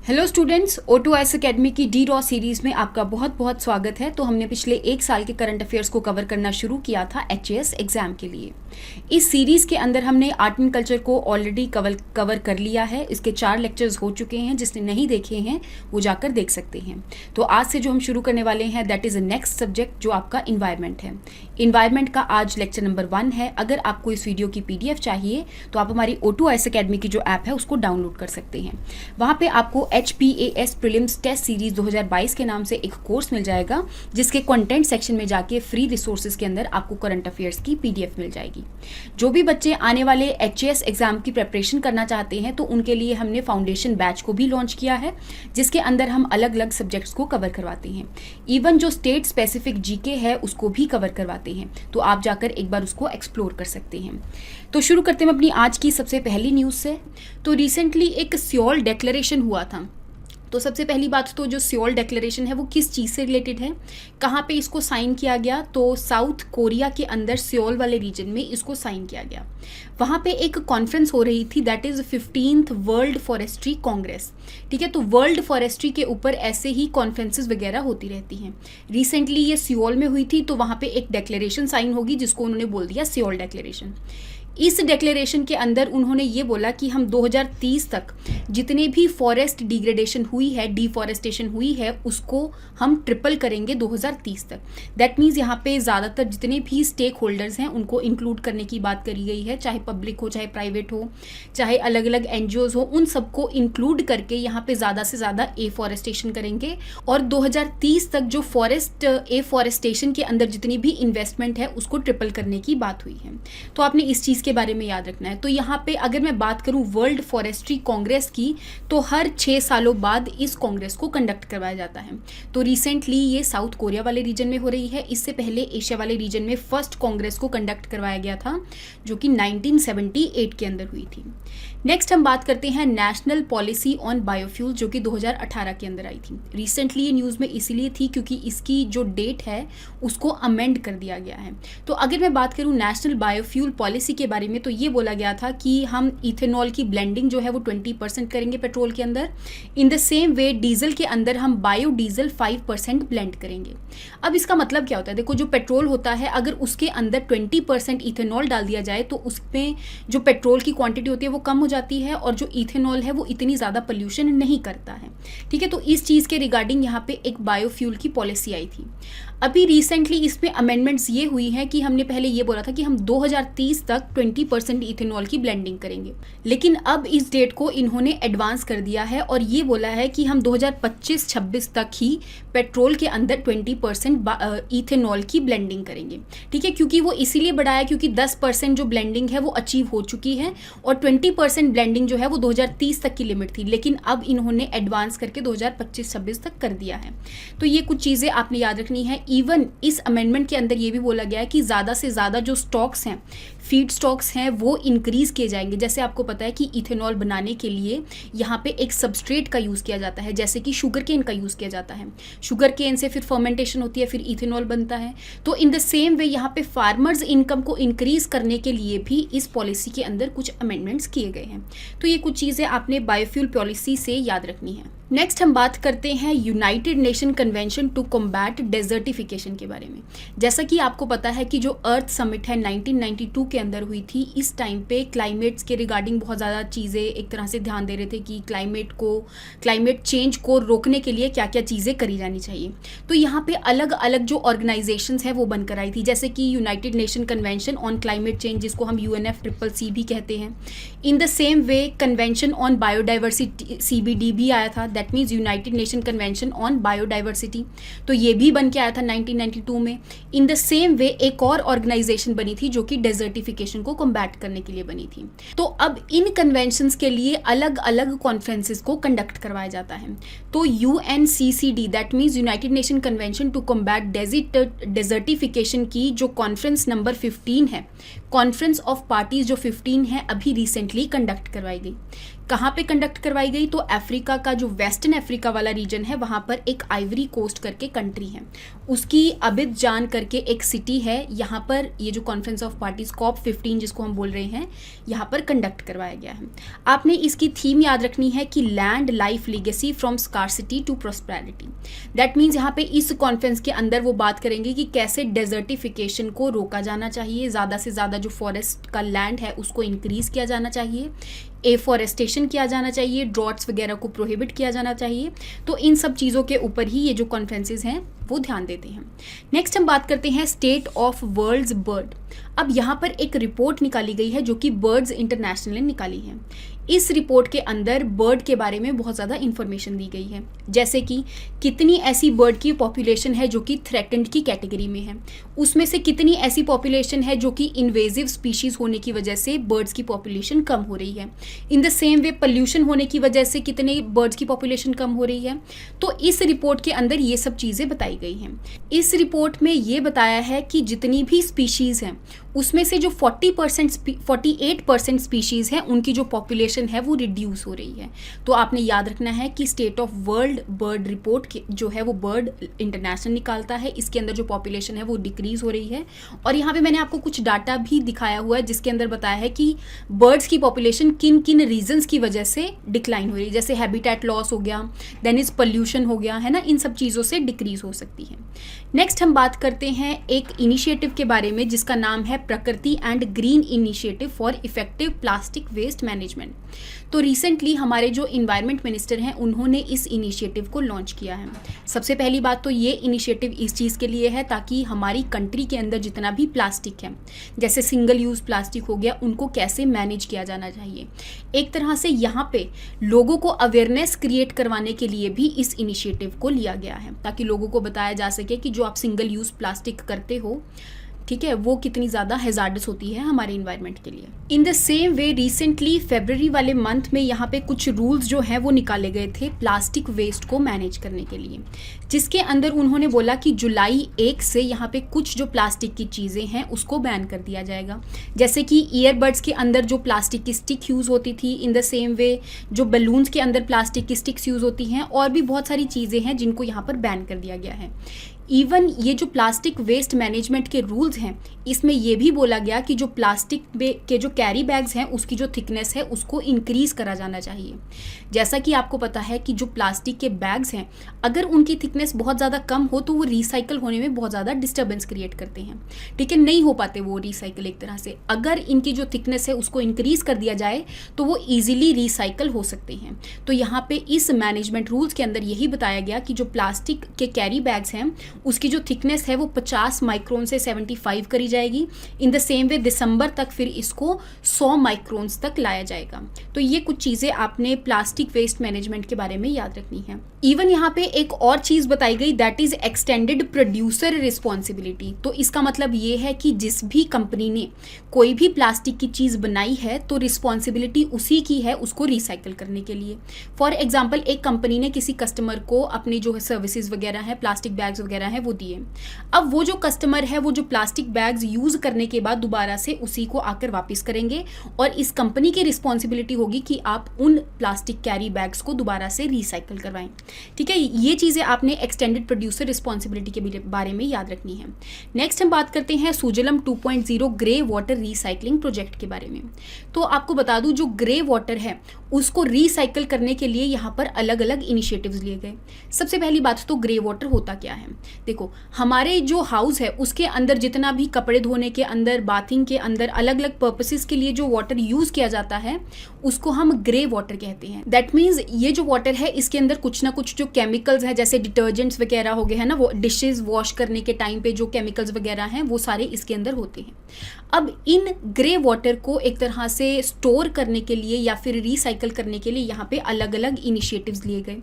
Hello students, O2S academy की D raw series में आपका बहुत बहुत स्वागत है। तो हमने पिछले एक साल के करंट अफेयर्स को कवर करना शुरू किया था HAS एग्ज़ाम के लिए। इस सीरीज़ के अंदर हमने आर्ट एंड कल्चर को ऑलरेडी कवर कर लिया है। इसके 4 लेक्चर्स हो चुके हैं। जिसने नहीं देखे हैं वो जाकर देख सकते हैं। तो आज से जो हम शुरू करने वाले हैं that is a next subject जो आपका इन्वायरमेंट है। इन्वायरमेंट का आज लेक्चर नंबर 1 है। अगर आपको इस वीडियो की PDF चाहिए तो आप हमारी O2S एकेडमी की जो ऐप है उसको डाउनलोड कर सकते हैं। वहाँ पे आपको HPAS प्रीलिम्स टेस्ट सीरीज 2022 के नाम से एक कोर्स मिल जाएगा, जिसके कंटेंट सेक्शन में जाके फ्री रिसोर्सेज के अंदर आपको करंट अफेयर्स की PDF मिल जाएगी। जो भी बच्चे आने वाले HAS एग्जाम की प्रिपरेशन करना चाहते हैं तो उनके लिए हमने फाउंडेशन बैच को भी लॉन्च किया है, जिसके अंदर हम अलग अलग सब्जेक्ट्स को कवर करवाते हैं। इवन जो स्टेट स्पेसिफिक GK है उसको भी कवर करवाते हैं। तो आप जाकर एक बार उसको एक्सप्लोर कर सकते हैं। तो शुरू करते हैं अपनी आज की सबसे पहली न्यूज़ से। तो रिसेंटली एक सियोल डिक्लेरेशन हुआ था। तो सबसे पहली बात तो जो सियोल डिक्लेरेशन है वो किस चीज़ से रिलेटेड है, कहाँ पे इसको साइन किया गया, तो साउथ कोरिया के अंदर सियोल वाले रीजन में इसको साइन किया गया। वहाँ पे एक कॉन्फ्रेंस हो रही थी that is 15th world forestry Congress. ठीक है, तो वर्ल्ड फॉरेस्ट्री के ऊपर ऐसे ही कॉन्फ्रेंसेस वगैरह होती रहती हैं। रिसेंटली ये सियोल में हुई थी, तो वहाँ पे एक डिक्लेरेशन साइन होगी जिसको उन्होंने बोल दिया सियोल डिक्लेरेशन। इस डिक्लेरेशन के अंदर उन्होंने ये बोला कि हम 2030 तक जितने भी फॉरेस्ट डिग्रेडेशन हुई है, डिफॉरेस्टेशन हुई है, उसको हम ट्रिपल करेंगे 2030 तक। दैट मीन्स यहाँ पे ज़्यादातर जितने भी स्टेक होल्डर्स हैं उनको इंक्लूड करने की बात करी गई है, चाहे पब्लिक हो, चाहे प्राइवेट हो, चाहे अलग अलग NGOs हो, उन सबको इंक्लूड करके यहाँ पे ज़्यादा से ज़्यादा एफॉरेस्टेशन करेंगे। और 2030 तक जो फॉरेस्ट एफॉरेस्टेशन के अंदर जितनी भी इन्वेस्टमेंट है उसको ट्रिपल करने की बात हुई है। तो आपने इस चीज़ के बारे में याद रखना है। तो यहाँ पे अगर मैं बात करूँ वर्ल्ड फॉरेस्ट्री कांग्रेस की, तो हर 6 सालों बाद इस कांग्रेस को कंडक्ट करवाया जाता है। तो रिसेंटली ये साउथ कोरिया वाले रीजन में हो रही है। इससे पहले एशिया वाले रीजन में फर्स्ट कांग्रेस को कंडक्ट करवाया गया था, जो कि 1978 के अंदर हुई थी। नेक्स्ट हम बात करते हैं नेशनल पॉलिसी ऑन बायोफ्यूल, जो कि 2018 के अंदर आई थी। रिसेंटली ये न्यूज़ में इसीलिए थी क्योंकि इसकी जो डेट है उसको अमेंड कर दिया गया है। तो अगर मैं बात करूँ नेशनल बायोफ्यूल पॉलिसी के बारे में, तो ये बोला गया था कि हम इथेनॉल की ब्लेंडिंग जो है वो 20% करेंगे पेट्रोल के अंदर। इन द सेम वे डीजल के अंदर हम बायोडीजल 5% ब्लेंड करेंगे। अब इसका मतलब क्या होता है, देखो जो पेट्रोल होता है अगर उसके अंदर 20% इथेनॉल डाल दिया जाए तो उसमें जो पेट्रोल की क्वांटिटी होती है वो कम हो जाती है, और जो इथेनॉल है वो इतनी ज़्यादा पोल्यूशन नहीं करता है। ठीक है, तो इस चीज़ के रिगार्डिंग यहाँ पे एक बायोफ्यूल की पॉलिसी आई थी। अभी रिसेंटली इसमें अमेंडमेंट्स ये हुई हैं कि हमने पहले ये बोला था कि हम 2030 तक 20% इथेनॉल की ब्लेंडिंग करेंगे, लेकिन अब इस डेट को इन्होंने एडवांस कर दिया है और ये बोला है कि हम 2025-26 तक ही पेट्रोल के अंदर 20% इथेनॉल की ब्लेंडिंग करेंगे। ठीक है, क्योंकि वो इसीलिए बढ़ाया क्योंकि 10% जो ब्लेंडिंग है वो अचीव हो चुकी है और 20% ब्लेंडिंग जो है वो 2030 तक की लिमिट थी, लेकिन अब इन्होंने एडवांस करके 2025-26 तक कर दिया है। तो ये कुछ चीज़ें आपने याद रखनी है। इवन इस अमेंडमेंट के अंदर ये भी बोला गया है कि ज़्यादा से ज़्यादा जो स्टॉक्स हैं, फीड स्टॉक्स हैं, वो इंक्रीज़ किए जाएंगे। जैसे आपको पता है कि इथेनॉल बनाने के लिए यहाँ पे एक सबस्ट्रेट का यूज़ किया जाता है, जैसे कि शुगर केन का यूज़ किया जाता है। शुगर केन से फिर फर्मेंटेशन होती है, फिर इथेनॉल बनता है। तो इन द सेम वे यहाँ पे फार्मर्स इनकम को इंक्रीज़ करने के लिए भी इस पॉलिसी के अंदर कुछ अमेंडमेंट्स किए गए हैं। तो ये कुछ चीज़ें आपने बायोफ्यूल पॉलिसी से याद रखनी है। नेक्स्ट हम बात करते हैं United nation Convention to Combat Desertification के बारे में। जैसा कि आपको पता है कि जो अर्थ समिट है 1992 के अंदर हुई थी, इस टाइम पे क्लाइमेट्स के रिगार्डिंग बहुत ज़्यादा चीज़ें एक तरह से ध्यान दे रहे थे कि क्लाइमेट चेंज को रोकने के लिए क्या क्या चीज़ें करी जानी चाहिए। तो यहाँ पे अलग अलग जो ऑर्गेनाइजेशंस हैं वो बनकर आई थी, जैसे कि United nation convention on climate change, जिसको हम UNFCCC भी कहते हैं। इन the same way convention on biodiversity CBD भी आया था, that means United nation convention on biodiversity. तो ये भी बन के आया था 1992 में। इन द सेम वे एक और ऑर्गेनाइजेशन बनी थी जो कि डेजर्टिफिकेशन को कॉम्बैट करने के लिए बनी थी। तो अब इन कन्वेंशंस के लिए अलग अलग कॉन्फ्रेंसेस को कंडक्ट करवाया जाता है। तो UNCCD that means United nation Convention to Combat Desertification की जो कॉन्फ्रेंस नंबर 15 है, कॉन्फ्रेंस ऑफ पार्टीज जो 15 है, अभी रिसेंटली कंडक्ट करवाई गई। कहाँ पे कंडक्ट करवाई गई, तो अफ्रीका का जो वेस्टर्न अफ्रीका वाला रीजन है वहाँ पर एक आइवरी कोस्ट करके कंट्री है, उसकी अबिदजान करके एक सिटी है, यहाँ पर ये जो कॉन्फ्रेंस ऑफ पार्टीज COP15 जिसको हम बोल रहे हैं यहाँ पर कंडक्ट करवाया गया है। आपने इसकी थीम याद रखनी है कि land life legacy from scarcity to prosperity. That means यहाँ पे इस कॉन्फ्रेंस के अंदर वो बात करेंगे कि कैसे डेजर्टिफिकेशन को रोका जाना चाहिए, ज़्यादा से ज़्यादा जो फॉरेस्ट का लैंड है उसको इंक्रीज़ किया जाना चाहिए, एफॉरेस्टेशन किया जाना चाहिए, ड्रॉट्स वगैरह को प्रोहिबिट किया जाना चाहिए। तो इन सब चीज़ों के ऊपर ही ये जो कॉन्फ्रेंसेस हैं वो ध्यान देते हैं। नेक्स्ट हम बात करते हैं स्टेट ऑफ वर्ल्ड्स बर्ड। अब यहाँ पर एक रिपोर्ट निकाली गई है जो कि बर्ड्स इंटरनेशनल ने निकाली है। इस रिपोर्ट के अंदर बर्ड के बारे में बहुत ज़्यादा इन्फॉर्मेशन दी गई है, जैसे कि कितनी ऐसी बर्ड की पॉपुलेशन है जो कि थ्रेटेंड की कैटेगरी में है, उसमें से कितनी ऐसी पॉपुलेशन है जो कि इन्वेजिव स्पीशीज़ होने की वजह से बर्ड्स की पॉपुलेशन कम हो रही है। इन द सेम वे पोल्यूशन होने की वजह से कितने बर्ड्स की पॉपुलेशन कम हो रही है। तो इस रिपोर्ट के अंदर ये सब चीज़ें बताई गई हैं। इस रिपोर्ट में ये बताया है कि जितनी भी स्पीशीज़ हैं उसमें से जो 48% स्पीशीज़ हैं उनकी जो पॉपुलेशन है वो रिड्यूस हो रही है। तो आपने याद रखना है कि state of world bird report जो है वो बर्ड इंटरनेशनल निकालता है, इसके अंदर जो पॉपुलेशन है वो डिक्रीज हो रही है। और यहाँ पे मैंने आपको कुछ डाटा भी दिखाया हुआ है जिसके अंदर बताया है कि बर्ड्स की पॉपुलेशन किन किन रीजन्स की वजह से डिक्लाइन हो रही है, जैसे हैबिटेट लॉस हो गया, देन इज पोल्यूशन हो गया, है ना, इन सब चीज़ों से डिक्रीज हो सकती है। नेक्स्ट हम बात करते हैं एक इनिशिएटिव के बारे में जिसका नाम है Prakriti and green initiative for effective plastic waste management. तो रिसेंटली हमारे जो इन्वायरमेंट मिनिस्टर हैं उन्होंने इस इनिशिएटिव को लॉन्च किया है। सबसे पहली बात तो ये इनिशिएटिव इस चीज़ के लिए है ताकि हमारी कंट्री के अंदर जितना भी प्लास्टिक है, जैसे सिंगल यूज़ प्लास्टिक हो गया, उनको कैसे मैनेज किया जाना चाहिए। एक तरह से यहाँ पे लोगों को अवेयरनेस क्रिएट करवाने के लिए भी इस इनिशिएटिव को लिया गया है ताकि लोगों को बताया जा सके कि जो आप सिंगल यूज़ प्लास्टिक करते हो, ठीक है, वो कितनी ज़्यादा हैजार्डस होती है हमारे इन्वायरमेंट के लिए। In the same way recently फरवरी वाले मंथ में यहाँ पे कुछ रूल्स जो हैं वो निकाले गए थे प्लास्टिक वेस्ट को मैनेज करने के लिए, जिसके अंदर उन्होंने बोला कि जुलाई 1 से यहाँ पे कुछ जो प्लास्टिक की चीज़ें हैं उसको बैन कर दिया जाएगा। जैसे कि ईयरबड्स के अंदर जो प्लास्टिक की स्टिक यूज़ होती थी, इन द सेम वे जो बलून्स के अंदर प्लास्टिक की स्टिक्स यूज़ होती हैं, और भी बहुत सारी चीज़ें हैं जिनको यहाँ पर बैन कर दिया गया है। इवन ये जो प्लास्टिक वेस्ट मैनेजमेंट के रूल्स हैं इसमें ये भी बोला गया कि जो प्लास्टिक के जो कैरी बैग्स हैं उसकी जो थिकनेस है उसको इंक्रीज़ करा जाना चाहिए। जैसा कि आपको पता है कि जो प्लास्टिक के बैग्स हैं अगर उनकी थिकनेस बहुत ज़्यादा कम हो तो वो रिसाइकल होने में बहुत ज़्यादा डिस्टर्बेंस क्रिएट करते हैं, ठीक है, नहीं हो पाते वो रिसाइकल एक तरह से। अगर इनकी जो थिकनेस है उसको इंक्रीज़ कर दिया जाए तो वो ईजिली रिसाइकल हो सकते हैं। तो यहाँ पे इस मैनेजमेंट रूल्स के अंदर यही बताया गया कि जो प्लास्टिक के कैरी बैग्स हैं उसकी जो थिकनेस है वो 50 माइक्रोन से 75 करी जाएगी। इन द सेम वे दिसंबर तक फिर इसको 100 माइक्रोन्स तक लाया जाएगा। तो ये कुछ चीज़ें आपने प्लास्टिक वेस्ट मैनेजमेंट के बारे में याद रखनी है। इवन यहाँ पे एक और चीज़ बताई गई that is extended producer responsibility. तो इसका मतलब ये है कि जिस भी कंपनी ने कोई भी प्लास्टिक की चीज़ बनाई है तो रिस्पॉन्सिबिलिटी उसी की है उसको रिसाइकल करने के लिए। फॉर एग्जाम्पल एक कंपनी ने किसी कस्टमर को अपनी जो सर्विसेज वगैरह है, प्लास्टिक बैग्स वगैरह है वो दिए। अब वो जो कस्टमर है वो जो प्लास्टिक बैग्स यूज़ करने के बाद दोबारा से उसी को आकर वापस करेंगे और इस कंपनी की रिस्पॉन्सिबिलिटी होगी कि आप उन प्लास्टिक कैरी बैग्स को दोबारा से रिसाइकल करवाएं, ठीक है। ये चीज़ें आपने एक्सटेंडेड प्रोड्यूसर रिस्पॉन्सिबिलिटी के बारे में याद रखनी है। नेक्स्ट हम बात करते हैं Sujalam 2.0 grey water recycling project के बारे में। तो आपको बता दूं जो ग्रे वाटर है उसको रिसाइकल करने के लिए यहाँ पर अलग अलग इनिशिएटिव्स लिए गए। सबसे पहली बात तो ग्रे वाटर होता क्या है, देखो हमारे जो हाउस है उसके अंदर जितना भी कपड़े धोने के अंदर, बाथिंग के अंदर अलग अलग पर्पसेस के लिए जो वाटर यूज़ किया जाता है उसको हम ग्रे वाटर कहते हैं। दैट मीन्स ये जो वाटर है इसके अंदर कुछ ना कुछ जो केमिकल्स हैं जैसे डिटर्जेंट्स वगैरह हो गए हैं ना, वो डिशेज वॉश करने के टाइम पे जो केमिकल्स वगैरह हैं वो सारे इसके अंदर होते हैं। अब इन ग्रे वाटर को एक तरह से स्टोर करने के लिए या फिर रिसाइकल करने के लिए यहाँ पे अलग अलग इनिशिएटिव्स लिए गए,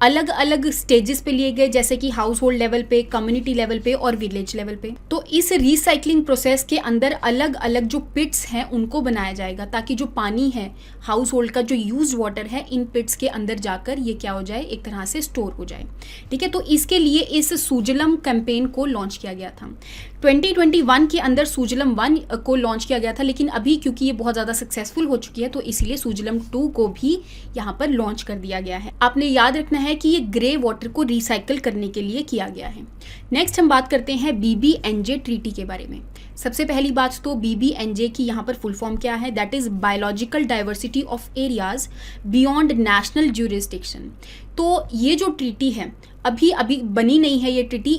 अलग अलग स्टेजेस पे लिए गए, जैसे कि हाउस होल्ड लेवल पे, कम्युनिटी लेवल पे और विलेज लेवल पे। तो इस रिसाइकलिंग प्रोसेस के अंदर अलग अलग जो पिट्स हैं उनको बनाया जाएगा ताकि जो पानी है हाउस होल्ड का जो यूज्ड वाटर है इन पिट्स के अंदर जाकर ये क्या हो जाए, एक तरह से स्टोर हो जाए, ठीक है। तो इसके लिए इस सुजलम कैंपेन को लॉन्च किया गया था। 2021 के अंदर सुजलम 1 को लॉन्च किया गया था, लेकिन अभी क्योंकि ये बहुत ज़्यादा सक्सेसफुल हो चुकी है तो इसीलिए सुजलम 2 2 को भी यहाँ पर लॉन्च कर दिया गया है। आपने याद रखना है कि ये ग्रे वाटर को रिसाइकल करने के लिए किया गया है। नेक्स्ट हम बात करते हैं BBNJ ट्रीटी के बारे में। सबसे पहली बात तो BBNJ की यहाँ पर फुल फॉर्म क्या है, that is biological diversity of areas beyond national jurisdiction. तो ये जो ट्रीटी है अभी बनी नहीं है ये ट्रीटी,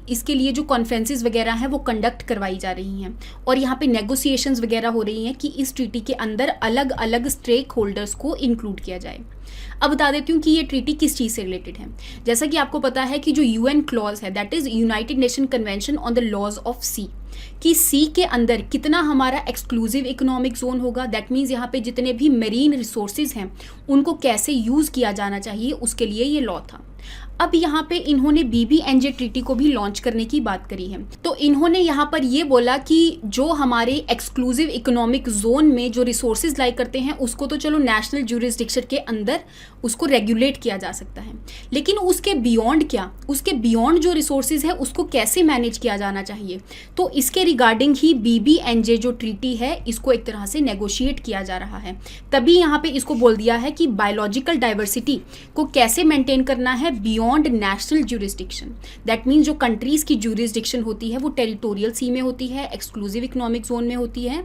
इसके लिए जो कॉन्फ्रेंसेस वगैरह हैं वो कंडक्ट करवाई जा रही हैं और यहाँ पे नेगोशिएशंस वगैरह हो रही हैं कि इस ट्रीटी के अंदर अलग अलग स्टेक होल्डर्स को इंक्लूड किया जाए। अब बता देती हूँ कि ये ट्रीटी किस चीज़ से रिलेटेड है। जैसा कि आपको पता है कि जो UN क्लॉज है, that is united nation convention on the laws of sea, कि सी के अंदर कितना हमारा एक्सक्लूसिव इकोनॉमिक जोन होगा, दैट मीन्स यहाँ पे जितने भी मेरीन रिसोर्सेज हैं उनको कैसे यूज़ किया जाना चाहिए, उसके लिए ये लॉ था। अब यहाँ पे इन्होंने BBNJ ट्रीटी को भी लॉन्च करने की बात करी है। तो इन्होंने यहाँ पर ये बोला कि जो हमारे एक्सक्लूसिव इकोनॉमिक जोन में जो रिसोर्सेज लाई करते हैं उसको तो चलो नेशनल ज्यूरिसडिक्शन के अंदर उसको रेगुलेट किया जा सकता है, लेकिन उसके बियॉन्ड क्या, उसके बियॉन्ड जो रिसोर्सेज है उसको कैसे मैनेज किया जाना चाहिए। तो इसके रिगार्डिंग ही BBNJ जो ट्रीटी है इसको एक तरह से नेगोशिएट किया जा रहा है। तभी यहाँ पे इसको बोल दिया है कि बायोलॉजिकल डाइवर्सिटी को कैसे मेंटेन करना है beyond national jurisdiction. That means जो कंट्रीज की ज्यूरिसडिक्शन होती है वो टेरिटोरियल सी में होती है, एक्सक्लूसिव इकोनॉमिक जोन में होती है।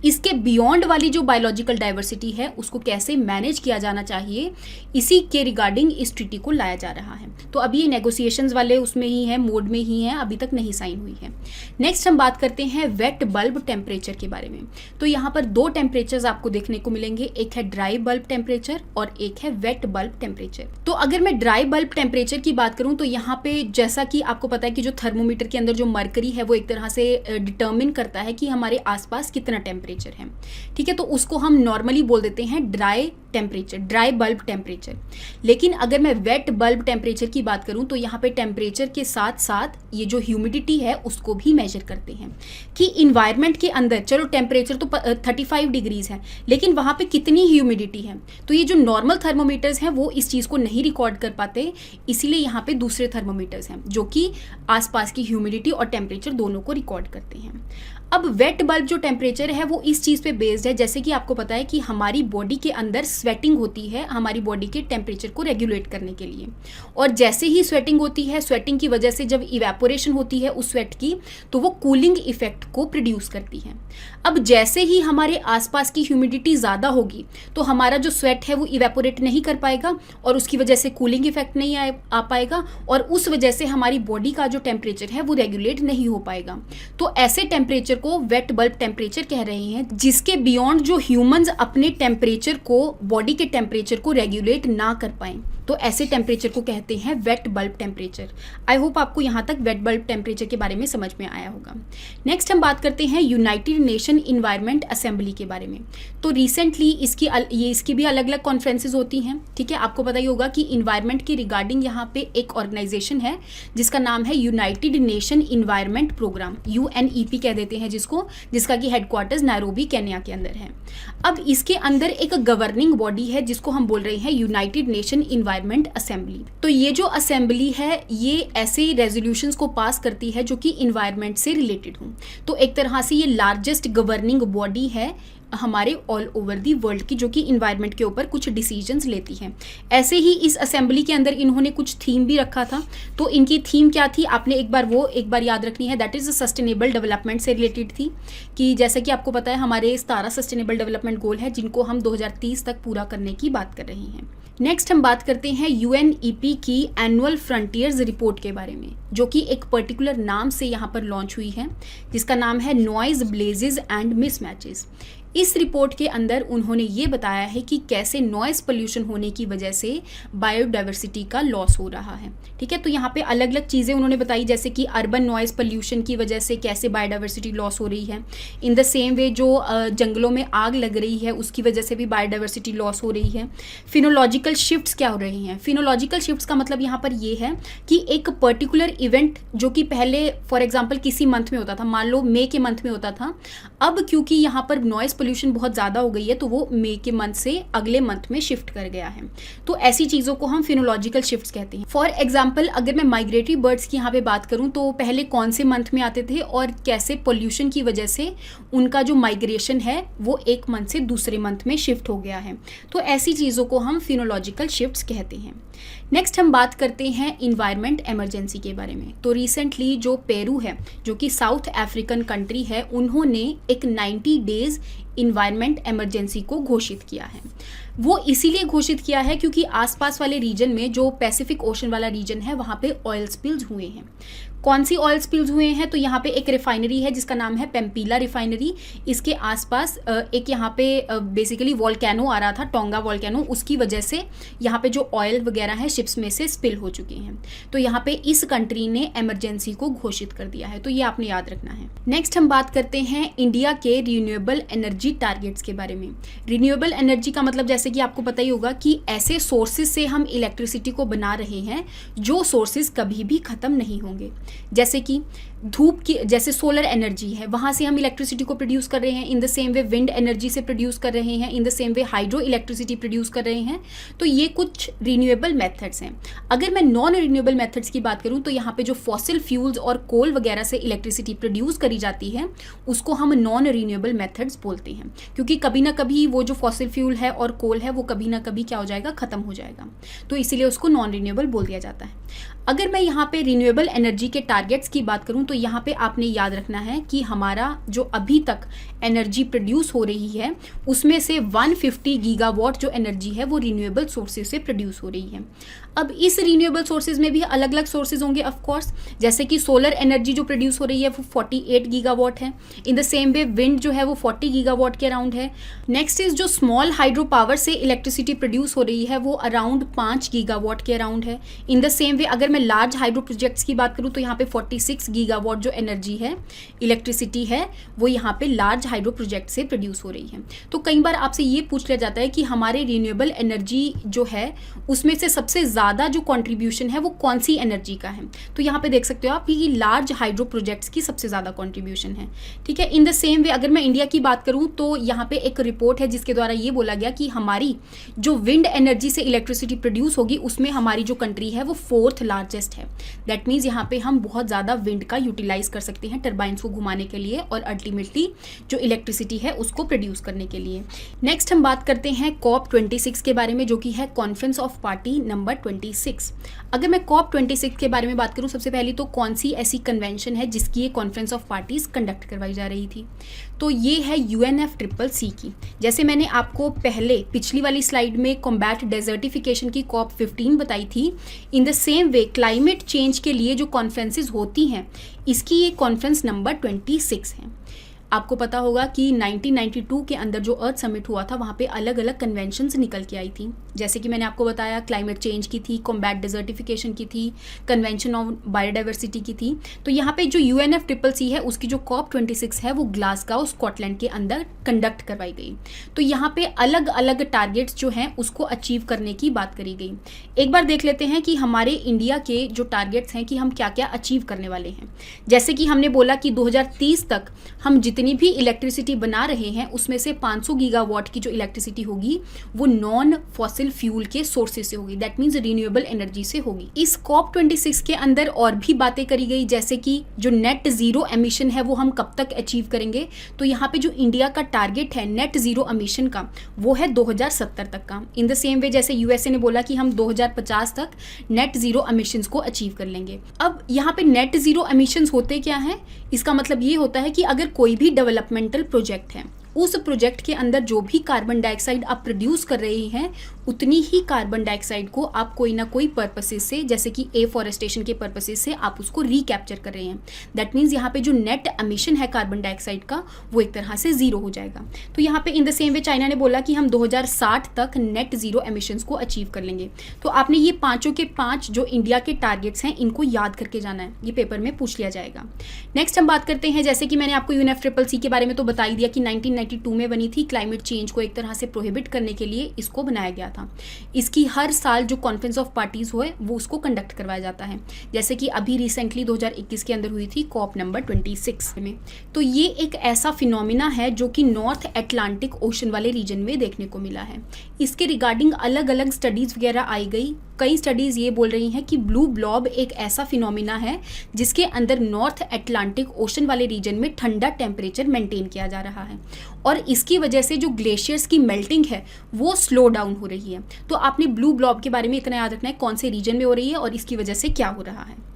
इसके बियॉन्ड वाली जो बायोलॉजिकल डाइवर्सिटी है उसको कैसे मैनेज किया जाना चाहिए, इसी के रिगार्डिंग इस ट्रीटी को लाया जा रहा है। तो अभी ये नेगोशिएशंस वाले उसमें ही है, मोड में ही है, अभी तक नहीं साइन हुई है। नेक्स्ट हम बात करते हैं वेट बल्ब टेम्परेचर के बारे में। तो यहाँ पर 2 टेम्परेचर्स आपको देखने को मिलेंगे, एक है ड्राई बल्ब टेम्परेचर और एक है वेट बल्ब टेम्परेचर। तो अगर मैं ड्राई बल्ब टेम्परेचर की बात करूं तो यहाँ पे जैसा कि आपको पता है कि जो थर्मोमीटर के अंदर जो मरकरी है वो एक तरह से डिटर्मिन करता है कि हमारे आसपास कितना टेम्परेचर है, ठीक है। तो उसको हम नॉर्मली बोल देते हैं dry temperature, dry bulb temperature. लेकिन अगर मैं वेट बल्ब टेम्परेचर की बात करूं तो यहाँ पे टेम्परेचर के साथ साथ ये जो ह्यूमिडिटी है उसको भी मेजर करते हैं कि इन्वायरमेंट के अंदर चलो टेम्परेचर तो 35 डिग्रीज है लेकिन वहाँ पे कितनी ह्यूमिडिटी है। तो ये जो नॉर्मल थर्मोमीटर्स हैं वो इस चीज़ को नहीं रिकॉर्ड कर पाते, इसीलिए यहाँ पे दूसरे थर्मोमीटर्स हैं जो कि आसपास की ह्यूमिडिटी और टेम्परेचर दोनों को रिकॉर्ड करते हैं। अब वेट बल्ब जो टेम्परेचर है वो इस चीज़ पे बेस्ड है, जैसे कि आपको पता है कि हमारी बॉडी के अंदर स्वेटिंग होती है हमारी बॉडी के टेम्परेचर को रेगुलेट करने के लिए, और जैसे ही स्वेटिंग होती है, स्वेटिंग की वजह से जब इवेपोरेशन होती है उस स्वेट की तो वो कूलिंग इफेक्ट को प्रोड्यूस करती है। अब जैसे ही हमारे आसपास की ह्यूमिडिटी ज़्यादा होगी तो हमारा जो स्वेट है वो इवेपोरेट नहीं कर पाएगा और उसकी वजह से कूलिंग इफेक्ट नहीं आ पाएगा और उस वजह से हमारी बॉडी का जो टेम्परेचर है वो रेगुलेट नहीं हो पाएगा। तो ऐसे टेम्परेचर को वेट बल्ब टेम्परेचर कह रहे हैं जिसके बियॉन्ड जो ह्यूमंस अपने टेम्परेचर को, बॉडी के टेम्परेचर को रेगुलेट ना कर पाएं, तो ऐसे टेम्परेचर को कहते हैं wet bulb temperature. I hope आपको यहाँ तक वेट बल्ब टेम्परेचर के बारे में समझ में आया होगा। नेक्स्ट हम बात करते हैं यूनाइटेड नेशन इन्वायरमेंट असेंबली के बारे में। तो रिसेंटली इसकी भी अलग अलग कॉन्फ्रेंसेज होती हैं, ठीक है। आपको पता ही होगा कि इन्वायरमेंट की रिगार्डिंग यहाँ पे एक ऑर्गेनाइजेशन है जिसका नाम है United Nation Environment Programme, UNEP कह देते हैं जिसका कि हेडक्वार्टर्स नैरोबी केन्या के अंदर है। अब इसके अंदर एक गवर्निंग बॉडी है जिसको हम बोल रहे हैं यूनाइटेड नेशन इन्वायरमेंट असेंबली। तो ये जो असेंबली है ये ऐसे रेजोल्यूशंस को पास करती है जो कि इन्वायरमेंट से रिलेटेड हों। तो एक तरह से ये लार्जेस्ट गवर्निंग बॉडी है हमारे ऑल ओवर दी वर्ल्ड की, जो कि इन्वायरमेंट के ऊपर कुछ डिसीजंस लेती है। ऐसे ही इस असेंबली के अंदर इन्होंने कुछ थीम भी रखा था। तो इनकी थीम क्या थी, आपने एक बार याद रखनी है, दैट इज़ सस्टेनेबल डेवलपमेंट से रिलेटेड थी। कि जैसे कि आपको पता है हमारे 17 सस्टेनेबल डेवलपमेंट गोल है जिनको हम 2030 तक पूरा करने की बात कर रहे हैं। नेक्स्ट हम बात करते हैं UNEP की एनुअल फ्रंटियर्स रिपोर्ट के बारे में, जो कि एक पर्टिकुलर नाम से यहाँ पर लॉन्च हुई है जिसका नाम है नॉइज ब्लेजेस एंड मिसमैचेस। इस रिपोर्ट के अंदर उन्होंने ये बताया है कि कैसे नॉइज पोल्यूशन होने की वजह से बायोडाइवर्सिटी का लॉस हो रहा है, ठीक है। तो यहाँ पे अलग अलग चीज़ें उन्होंने बताई, जैसे कि अर्बन नॉइज पोल्यूशन की वजह से कैसे बायोडाइवर्सिटी लॉस हो रही है। इन द सेम वे जो जंगलों में आग लग रही है उसकी वजह से भी बायोडाइवर्सिटी लॉस हो रही है। फिनोलॉजिकल शिफ्ट्स क्या हो रही हैं, फिनोलॉजिकल शिफ्ट्स का मतलब यहाँ पर ये है कि एक पर्टिकुलर इवेंट जो कि पहले फॉर एग्जाम्पल किसी मंथ में होता था, मान लो मई के मंथ में होता था, अब क्योंकि यहाँ पर नॉइज पोल्यूशन बहुत ज़्यादा हो गई है तो वो मई के मंथ से अगले मंथ में शिफ्ट कर गया है। तो ऐसी चीज़ों को हम फिनोलॉजिकल शिफ्ट्स कहते हैं। फॉर एग्जाम्पल अगर मैं माइग्रेटरी बर्ड्स की यहाँ पे बात करूँ तो पहले कौन से मंथ में आते थे और कैसे पोल्यूशन की वजह से उनका जो माइग्रेशन है वो एक मंथ से दूसरे मंथ में शिफ्ट हो गया है। तो ऐसी चीज़ों को हम फिनोलॉजिकल शिफ्ट्स कहते हैं। नेक्स्ट हम बात करते हैं इन्वायरमेंट इमरजेंसी के बारे में। तो रिसेंटली जो पेरू है, जो कि साउथ अफ्रीकन कंट्री है, उन्होंने एक 90 डेज इन्वायरमेंट इमरजेंसी को घोषित किया है। वो इसीलिए घोषित किया है क्योंकि आसपास वाले रीजन में, जो पैसिफिक ओशन वाला रीजन है, वहाँ पे ऑयल स्पिल्स हुए हैं। कौन सी ऑयल स्पिल्स हुए हैं? तो यहाँ पे एक रिफाइनरी है जिसका नाम है पेम्पीला रिफाइनरी। इसके आसपास एक यहाँ पे बेसिकली वॉल्केनो आ रहा था, टोंगा वॉल्केनो, उसकी वजह से यहाँ पे जो ऑयल वगैरह है शिप्स में से स्पिल हो चुके हैं। तो यहाँ पे इस कंट्री ने इमरजेंसी को घोषित कर दिया है, तो ये आपने याद रखना है। नेक्स्ट हम बात करते हैं इंडिया के रिन्यूएबल एनर्जी टारगेट्स के बारे में। रिन्यूएबल एनर्जी का मतलब जैसे कि आपको पता ही होगा कि ऐसे सोर्सेज से हम इलेक्ट्रिसिटी को बना रहे हैं जो सोर्सेज कभी भी खत्म नहीं होंगे। जैसे कि धूप की, जैसे सोलर एनर्जी है, वहाँ से हम इलेक्ट्रिसिटी को प्रोड्यूस कर रहे हैं। इन the same way wind energy से प्रोड्यूस कर रहे हैं। इन the same way hydro electricity produce कर रहे हैं। तो ये कुछ रिन्यूएबल मेथड्स हैं। अगर मैं नॉन रिन्यूएबल मेथड्स की बात करूँ तो यहाँ पे जो फॉसिल फ्यूल्स और कोल वगैरह से इलेक्ट्रिसिटी प्रोड्यूस करी जाती है उसको हम नॉन रिन्यूएबल मेथड्स बोलते हैं, क्योंकि कभी ना कभी वो जो फॉसिल फ्यूल है और कोल है वो कभी ना कभी क्या हो जाएगा, खत्म हो जाएगा। तो इसीलिए उसको नॉन रिन्यूएबल बोल दिया जाता है। अगर मैं यहाँ पे रिन्यूएबल एनर्जी के टारगेट्स की बात करूँ तो यहाँ पे आपने याद रखना है कि हमारा जो अभी तक एनर्जी प्रोड्यूस हो रही है उसमें से 150 गीगावाट जो एनर्जी है वो रिन्यूएबल सोर्सेज से प्रोड्यूस हो रही है। अब इस रिन्यूएबल सोर्सेज में भी अलग अलग सोर्सेज होंगे ऑफ कोर्स, जैसे कि सोलर एनर्जी जो प्रोड्यूस हो रही है वो 48 गीगावाट है। इन द सेम वे विंड जो है वो 40 गीगावाट के अराउंड है। नेक्स्ट इज जो स्मॉल हाइड्रो पावर से इलेक्ट्रिसिटी प्रोड्यूस हो रही है वो अराउंड 5 गीगावाट के अराउंड है। इन द सेम वे अगर मैं लार्ज हाइड्रो प्रोजेक्ट्स की बात करूँ तो यहाँ पे 46 गीगावाट जो एनर्जी है, इलेक्ट्रिसिटी है, वो यहाँ पे लार्ज हाइड्रो प्रोजेक्ट से प्रोड्यूस हो रही है। तो कई बार आपसे ये पूछ लिया जाता है कि हमारे रिन्यूएबल एनर्जी जो है उसमें से सबसे ज़्यादा जो कंट्रीब्यूशन है वो कौन सी एनर्जी का है। तो यहाँ पे देख सकते हो आप कि लार्ज हाइड्रो प्रोजेक्ट्स की सबसे ज़्यादा कंट्रीब्यूशन है। ठीक है। इन द सेम वे अगर मैं इंडिया की बात करूँ तो यहाँ पे एक रिपोर्ट है जिसके द्वारा ये बोला गया कि हमारी जो विंड एनर्जी से इलेक्ट्रिसिटी प्रोड्यूस होगी उसमें हमारी जो कंट्री है वो 4th लार्जेस्ट है। दैट मीन्स यहाँ पे हम बहुत ज़्यादा विंड का यूटिलाइज कर सकते हैं टर्बाइंस को घुमाने के लिए और अल्टीमेटली जो इलेक्ट्रिसिटी है उसको प्रोड्यूस करने के लिए। नेक्स्ट हम बात करते हैं COP26 के बारे में, जो कि है कॉन्फ्रेंस ऑफ पार्टी नंबर 26। अगर मैं COP26 के बारे में बात करूं सबसे पहले तो कौन सी ऐसी कन्वेंशन है जिसकी ये कॉन्फ्रेंस ऑफ पार्टीज कंडक्ट करवाई जा रही थी, तो ये है UNFCCC की। जैसे मैंने आपको पहले पिछली वाली स्लाइड में कॉम्बैट डेजर्टिफिकेशन की COP15 बताई थी, इन the same way climate change के लिए जो कॉन्फ्रेंसेज होती हैं इसकी ये कॉन्फ्रेंस नंबर 26 है। आपको पता होगा कि 1992 के अंदर जो अर्थ समिट हुआ था वहाँ पे अलग अलग कन्वेंशंस निकल के आई थी, जैसे कि मैंने आपको बताया क्लाइमेट चेंज की थी, कॉम्बैट डेजर्टिफिकेशन की थी, कन्वेंशन ऑन बायोडाइवर्सिटी की थी। तो यहाँ पे जो UNFCCC है उसकी जो COP26 है वो ग्लासगो स्कॉटलैंड के अंदर कंडक्ट करवाई गई। तो यहाँ पे अलग अलग टारगेट्स जो हैं उसको अचीव करने की बात करी गई। एक बार देख लेते हैं कि हमारे इंडिया के जो टारगेट्स हैं कि हम क्या क्या अचीव करने वाले हैं। जैसे कि हमने बोला कि 2030 तक हम जितनी भी इलेक्ट्रिसिटी बना रहे हैं उसमें से 500 गीगावाट की जो इलेक्ट्रिसिटी होगी वो नॉन फॉसिल फ्यूल के सोर्सेज से होगी, दैट मीन्स रिन्यूएबल एनर्जी से होगी। इस COP26 के अंदर और भी बातें करी गई, जैसे कि जो नेट जीरो एमिशन है वो हम कब तक अचीव करेंगे। तो यहाँ पे जो इंडिया का टारगेट है नेट जीरो एमिशन का वो है 2070 तक का। इन द सेम वे जैसे USA ने बोला कि हम 2050 तक नेट जीरो एमिशंस को अचीव कर लेंगे। अब यहाँ पे नेट जीरो एमिशंस होते क्या हैं, इसका मतलब ये होता है कि अगर कोई भी डेवलपमेंटल प्रोजेक्ट है उस प्रोजेक्ट के अंदर जो भी कार्बन डाइऑक्साइड आप प्रोड्यूस कर रहे हैं उतनी ही कार्बन डाइऑक्साइड को आप कोई ना कोई पर्पसेस से, जैसे कि एफॉरेस्टेशन के पर्पसेस से आप उसको रिकैप्चर कर रहे हैं। दैट मीन्स यहाँ पे जो नेट एमिशन है कार्बन डाइऑक्साइड का वो एक तरह से जीरो हो जाएगा। तो यहाँ पे इन द सेम वे चाइना ने बोला कि हम 2060 तक नेट जीरो एमिशंस को अचीव कर लेंगे। तो आपने ये पाँचों के पाँच जो इंडिया के टारगेट्स हैं इनको याद करके जाना है, ये पेपर में पूछ लिया जाएगा। नेक्स्ट हम बात करते हैं, जैसे कि मैंने आपको UNFCCC के बारे में तो बता ही दिया कि 1992 में बनी थी, क्लाइमेट चेंज को एक तरह से प्रोहिबिट करने के लिए इसको बनाया गया था। इसकी हर साल जो कॉन्फ्रेंस ऑफ पार्टीज़ हुए वो उसको कंडक्ट करवाया जाता है, जैसे कि अभी रिसेंटली 2021 के अंदर हुई थी COP नंबर 26 में। तो ये एक ऐसा फिनोमिना है जो कि नॉर्थ अटलांटिक ओशन वाले रीजन में देखने को मिला है। इसके रिगार्डिंग अलग अलग स्टडीज़ वगैरह आई गई। कई स्टडीज़ ये बोल रही हैं कि ब्लू ब्लॉब एक ऐसा फिनोमिना है जिसके अंदर नॉर्थ अटलांटिक ओशन वाले रीजन में ठंडा टेम्परेचर मेंटेन किया जा रहा है और इसकी वजह से जो ग्लेशियर्स की मेल्टिंग है वो स्लो डाउन हो रही है। तो आपने ब्लू ब्लॉब के बारे में इतना याद रखना है, कौन से रीजन में हो रही है और इसकी वजह से क्या हो रहा है।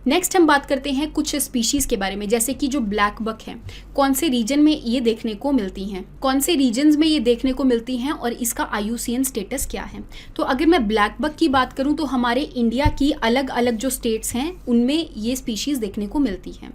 नेक्स्ट हम बात करते हैं कुछ स्पीशीज़ के बारे में, जैसे कि जो ब्लैक बक है, कौन से रीजन में ये देखने को मिलती हैं, कौन से रीजन्स में ये देखने को मिलती हैं और इसका IUCN स्टेटस क्या है। तो अगर मैं ब्लैक बक की बात करूं तो हमारे इंडिया की अलग अलग जो स्टेट्स हैं उनमें ये स्पीशीज़ देखने को मिलती हैं।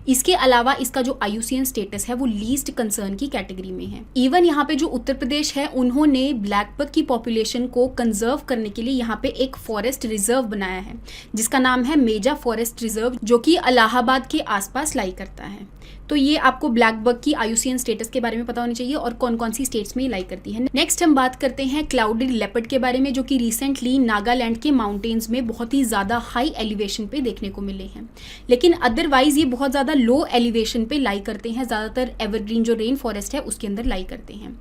इसके अलावा इसका जो IUCN स्टेटस है वो लीस्ट कंसर्न की कैटेगरी में है। इवन यहाँ पे जो उत्तर प्रदेश है उन्होंने ब्लैक बक की पॉपुलेशन को कंजर्व करने के लिए यहाँ पे एक फॉरेस्ट रिजर्व बनाया है जिसका नाम है मेजा फॉरेस्ट रिजर्व, जो कि इलाहाबाद के आसपास लाई करता है। तो ये आपको ब्लैक बक की IUCN स्टेटस के बारे में पता होना चाहिए और कौन कौन सी स्टेट्स में ये लाई करती है। नेक्स्ट हम बात करते हैं क्लाउडेड लेपर्ड के बारे में, जो कि रिसेंटली नागालैंड के माउंटेन्स में बहुत ही ज़्यादा हाई एलिवेशन पे देखने को मिले हैं, लेकिन अदरवाइज ये बहुत ज़्यादा लो एलिवेशन पे लाई करते हैं, ज़्यादातर एवरग्रीन जो रेन फॉरेस्ट है उसके अंदर लाई करते हैं।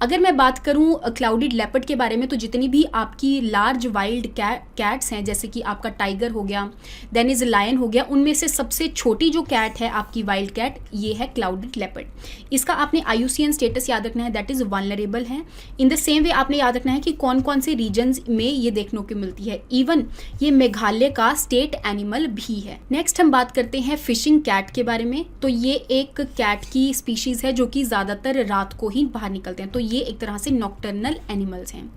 अगर मैं बात करूँ क्लाउडेड लेपर्ड के बारे में तो जितनी भी आपकी लार्ज वाइल्ड कैट्स हैं, जैसे कि आपका टाइगर हो गया, देन इज लायन हो गया, उनमें से सबसे छोटी जो कैट है आपकी वाइल्ड कैट ये है क्लाउडेड लेपर्ड। इसका आपने IUCN स्टेटस याद रखना है, दैट इज वल्नरेबल है। इन द सेम वे आपने याद रखना है कि कौन कौन से रीजन्स में ये देखने को मिलती है। इवन ये मेघालय का स्टेट एनिमल भी है। नेक्स्ट हम बात करते हैं फिशिंग कैट के बारे में। तो ये एक कैट की स्पीशीज है जो कि ज़्यादातर रात को ही बाहर निकलते हैं, तो ये एक तरह से नॉक्टर्नल एनिमल्स हैं।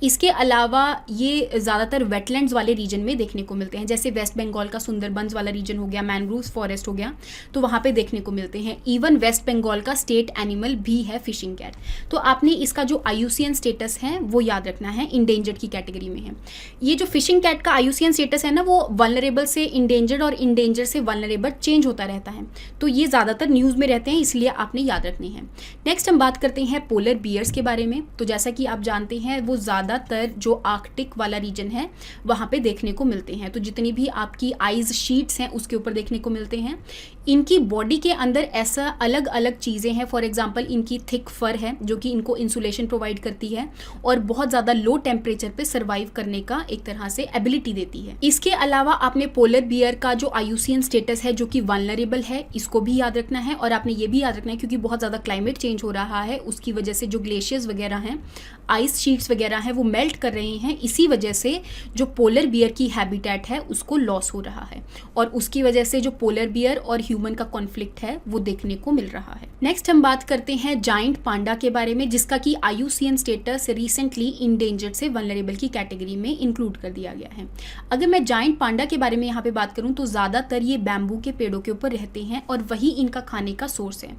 इसके अलावा ये ज़्यादातर वेटलैंड्स वाले रीजन में देखने को मिलते हैं, जैसे वेस्ट बंगाल का सुंदरबंस वाला रीजन हो गया, मैनग्रोव्स फॉरेस्ट हो गया, तो वहाँ पे देखने को मिलते हैं। इवन वेस्ट बंगाल का स्टेट एनिमल भी है फिशिंग कैट। तो आपने इसका जो IUCN स्टेटस है वो याद रखना है, इंडेंजर्ड की कैटेगरी में है। ये जो फिशिंग कैट का IUCN स्टेटस है ना, वो वल्नरेबल से इंडेंजर्ड और इंडेंजर्ड से वल्नरेबल चेंज होता रहता है, तो ये ज़्यादातर न्यूज़ में रहते हैं, इसलिए आपने याद रखनी है। नेक्स्ट हम बात करते हैं पोलर बियर्स के बारे में। तो जैसा कि आप जानते हैं वो ज़्यादातर जो आर्कटिक वाला रीजन है वहाँ पे देखने को मिलते हैं, तो जितनी भी आपकी आइज शीट्स हैं उसके ऊपर देखने को मिलते हैं। इनकी बॉडी के अंदर ऐसा अलग अलग चीज़ें हैं, फॉर एग्जांपल इनकी थिक फर है जो कि इनको इंसुलेशन प्रोवाइड करती है और बहुत ज़्यादा लो टेम्परेचर पे सर्वाइव करने का एक तरह से एबिलिटी देती है। इसके अलावा आपने पोलर बियर का जो IUCN स्टेटस है जो कि वल्नरेबल है, इसको भी याद रखना है। और आपने ये भी याद रखना है क्योंकि बहुत ज़्यादा क्लाइमेट चेंज हो रहा है, उसकी वजह से जो ग्लेशियर्स वगैरह हैं, आइस शीट्स वगैरह हैं, वो मेल्ट कर रहे हैं। इसी वजह से जो पोलर बियर की हैबिटेट है उसको लॉस हो रहा है और उसकी वजह से जो पोलर बियर और ह्यूमन का कॉन्फ्लिक्ट है वो देखने को मिल रहा है। नेक्स्ट हम बात करते हैं जाइंट पांडा के बारे में, जिसका कि IUCN स्टेटस रिसेंटली इंडेंजर्ड से वल्नरेबल की कैटेगरी में इंक्लूड कर दिया गया है। अगर मैं जाइंट पांडा के बारे में यहाँ पे बात करूँ तो ज़्यादातर ये बैम्बू के पेड़ों के ऊपर रहते हैं और वही इनका खाने का सोर्स है।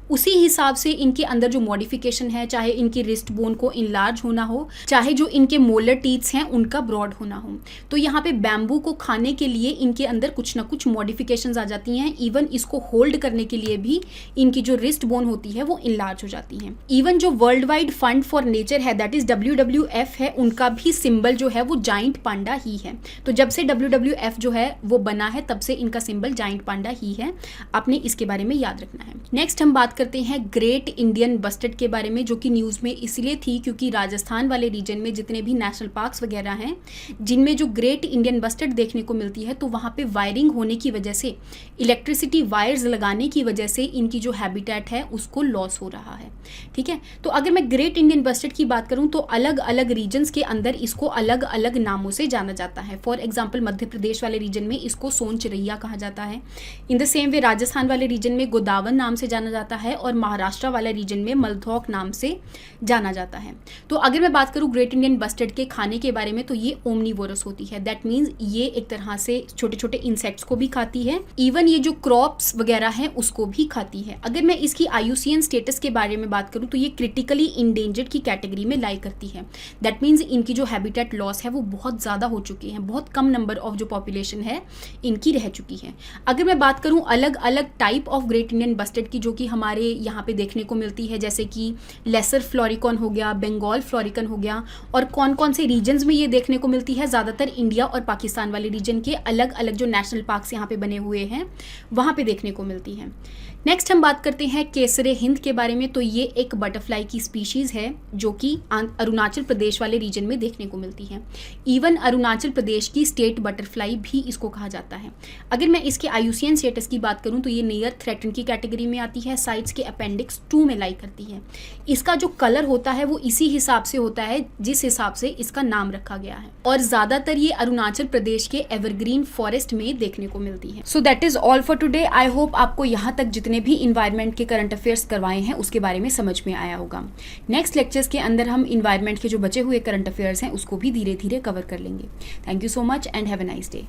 उसी हिसाब से इनके अंदर जो मॉडिफिकेशन है, चाहे इनकी रिस्ट बोन को इनलार्ज होना हो, चाहे जो इनके मोलर टीथ्स हैं उनका ब्रॉड होना हो, तो यहाँ पे बैम्बू को खाने के लिए इनके अंदर कुछ ना कुछ मॉडिफिकेशंस आ जाती हैं। इवन इसको होल्ड करने के लिए भी इनकी जो रिस्ट बोन होती है वो इनलार्ज हो जाती है। इवन जो world wide fund for nature है, दैट इज WWF है, उनका भी सिंबल जो है वो जाइंट पांडा ही है। तो जब से WWF जो है वो बना है तब से इनका सिंबल जाइंट पांडा ही है, आपने इसके बारे में याद रखना है। नेक्स्ट हम बात करते हैं ग्रेट इंडियन बस्टर्ड के बारे में, जो कि न्यूज़ में इसलिए थी क्योंकि राजस्थान वाले रीजन में जितने भी नेशनल पार्क्स वगैरह हैं जिनमें जो ग्रेट इंडियन बस्टर्ड देखने को मिलती है, तो वहाँ पे वायरिंग होने की वजह से, इलेक्ट्रिसिटी वायर्स लगाने की वजह से इनकी जो हैबिटेट है उसको लॉस हो रहा है। ठीक है, तो अगर मैं ग्रेट इंडियन बस्टर्ड की बात करूँ तो अलग अलग रीजन्स के अंदर इसको अलग अलग नामों से जाना जाता है। फॉर एग्जाम्पल मध्य प्रदेश वाले रीजन में इसको सोन चिरैया कहा जाता है। इन द सेम वे राजस्थान वाले रीजन में गोदावन नाम से जाना जाता है और महाराष्ट्र वाले रीजन में मलथौक नाम से जाना जाता है। तो अगर मैं बात करूँ ग्रेट इंडियन बस्टर्ड के खाने के बारे में, तो ये ओमनीवोरस होती है। दैट मीन्स ये एक तरह से छोटे छोटे इंसेक्ट्स को भी खाती है, इवन ये जो क्रॉप्स वगैरह हैं उसको भी खाती है। अगर मैं इसकी IUCN स्टेटस के बारे में बात करूँ तो ये क्रिटिकली इंडेंजर्ड की कैटेगरी में लाई करती है। दैट मीन्स इनकी जो हैबिटेट लॉस है वो बहुत ज़्यादा हो चुकी है, बहुत कम नंबर ऑफ जो पॉपुलेशन है इनकी रह चुकी है। अगर मैं बात करूँ अलग अलग type of great Indian bustard की जो कि हमारे यहाँ पे देखने को मिलती है, जैसे कि लेसर फ्लोरिकॉन हो गया, बंगाल फ्लोरिकन हो गया, और कौन कौन से रीजन्स में ये देखने को मिलती है, ज़्यादातर इंडिया और पाकिस्तान वाले रीजन के अलग अलग जो नेशनल पार्क्स यहाँ पे बने हुए हैं वहाँ पे देखने को मिलती है। नेक्स्ट हम बात करते हैं केसरे हिंद के बारे में। तो ये एक बटरफ्लाई की स्पीशीज़ है जो कि अरुणाचल प्रदेश वाले रीजन में देखने को मिलती है। इवन अरुणाचल प्रदेश की स्टेट बटरफ्लाई भी इसको कहा जाता है। अगर मैं इसके IUCN स्टेटस की बात करूं तो ये नियर थ्रेटन की कैटेगरी में आती है, साइट्स के अपेंडिक्स 2 में लाई करती है। इसका जो कलर होता है वो इसी हिसाब से होता है जिस हिसाब से इसका नाम रखा गया है, और ज़्यादातर ये अरुणाचल प्रदेश के एवरग्रीन फॉरेस्ट में देखने को मिलती है। So that is all for today. I hope आपको यहाँ तक जितने भी इन्वायरमेंट के करंट अफेयर्स करवाए हैं उसके बारे में समझ में आया होगा। नेक्स्ट लेक्चर्स के अंदर हम इन्वायरमेंट के जो बचे हुए करंट अफेयर्स हैं उसको भी धीरे धीरे कवर कर लेंगे। Thank you so much and have a nice day.